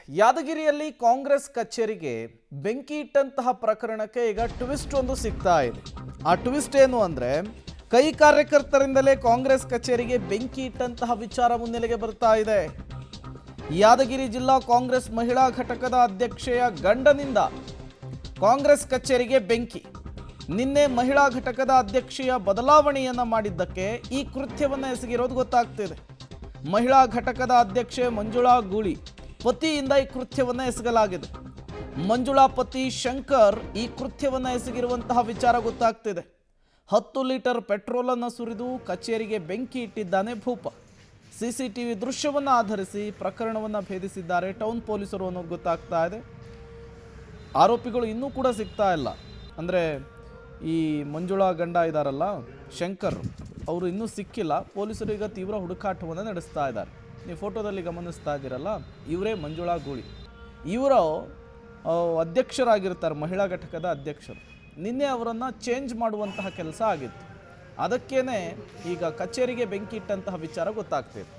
ಯಾದಗಿರಿಯಲ್ಲಿ ಕಾಂಗ್ರೆಸ್ ಕಚೇರಿಗೆ ಬೆಂಕಿ ಇಟ್ಟಂತಹ ಪ್ರಕರಣಕ್ಕೆ ಈಗ ಟ್ವಿಸ್ಟ್ ಒಂದು ಸಿಗ್ತಾ ಇದೆ. ಆ ಟ್ವಿಸ್ಟ್ ಏನು ಅಂದ್ರೆ, ಕೈ ಕಾರ್ಯಕರ್ತರಿಂದಲೇ ಕಾಂಗ್ರೆಸ್ ಕಚೇರಿಗೆ ಬೆಂಕಿ ಇಟ್ಟಂತಹ ವಿಚಾರ ಮುನ್ನೆಲೆಗೆ ಬರ್ತಾ ಇದೆ. ಯಾದಗಿರಿ ಜಿಲ್ಲಾ ಕಾಂಗ್ರೆಸ್ ಮಹಿಳಾ ಘಟಕದ ಅಧ್ಯಕ್ಷೆಯ ಗಂಡನಿಂದ ಕಾಂಗ್ರೆಸ್ ಕಚೇರಿಗೆ ಬೆಂಕಿ. ನಿನ್ನೆ ಮಹಿಳಾ ಘಟಕದ ಅಧ್ಯಕ್ಷೆಯ ಬದಲಾವಣೆಯನ್ನ ಮಾಡಿದ್ದಕ್ಕೆ ಈ ಕೃತ್ಯವನ್ನು ಎಸಗಿರೋದು ಗೊತ್ತಾಗ್ತಿದೆ. ಮಹಿಳಾ ಘಟಕದ ಅಧ್ಯಕ್ಷೆ ಮಂಜುಳಾ ಗೂಳಿ ಪತಿಯಿಂದ ಈ ಕೃತ್ಯವನ್ನು ಎಸಗಲಾಗಿದೆ. ಮಂಜುಳಾ ಪತಿ ಶಂಕರ್ ಈ ಕೃತ್ಯವನ್ನು ಎಸಗಿರುವಂತಹ ವಿಚಾರ ಗೊತ್ತಾಗ್ತಿದೆ. 10 ಲೀಟರ್ ಪೆಟ್ರೋಲ್ ಅನ್ನು ಸುರಿದು ಕಚೇರಿಗೆ ಬೆಂಕಿ ಇಟ್ಟಿದ್ದಾನೆ ಭೂಪ. ಸಿಸಿಟಿವಿ ದೃಶ್ಯವನ್ನು ಆಧರಿಸಿ ಪ್ರಕರಣವನ್ನು ಭೇದಿಸಿದ್ದಾರೆ ಟೌನ್ ಪೊಲೀಸರು ಅನ್ನೋದು ಗೊತ್ತಾಗ್ತಾ ಇದೆ. ಆರೋಪಿಗಳು ಇನ್ನೂ ಕೂಡ ಸಿಗ್ತಾ ಇಲ್ಲ. ಅಂದರೆ ಈ ಮಂಜುಳಾ ಗಂಡ ಇದ್ದಾರಲ್ಲ ಶಂಕರ್, ಅವರು ಇನ್ನೂ ಸಿಕ್ಕಿಲ್ಲ. ಪೊಲೀಸರು ಈಗ ತೀವ್ರ ಹುಡುಕಾಟವನ್ನು ನಡೆಸ್ತಾ ಇದ್ದಾರೆ. ನೀವು ಫೋಟೋದಲ್ಲಿ ಗಮನಿಸ್ತಾ ಇದ್ದೀರಲ್ಲ, ಇವರೇ ಮಂಜುಳಾ ಗೂಳಿ. ಇವರು ಅಧ್ಯಕ್ಷರಾಗಿರ್ತಾರೆ, ಮಹಿಳಾ ಘಟಕದ ಅಧ್ಯಕ್ಷರು. ನಿನ್ನೆ ಅವರನ್ನು ಚೇಂಜ್ ಮಾಡುವಂತಹ ಕೆಲಸ ಆಗಿತ್ತು. ಅದಕ್ಕೇನೆ ಈಗ ಕಚೇರಿಗೆ ಬೆಂಕಿ ಇಟ್ಟಂತಹ ವಿಚಾರ ಗೊತ್ತಾಗ್ತಿದೆ.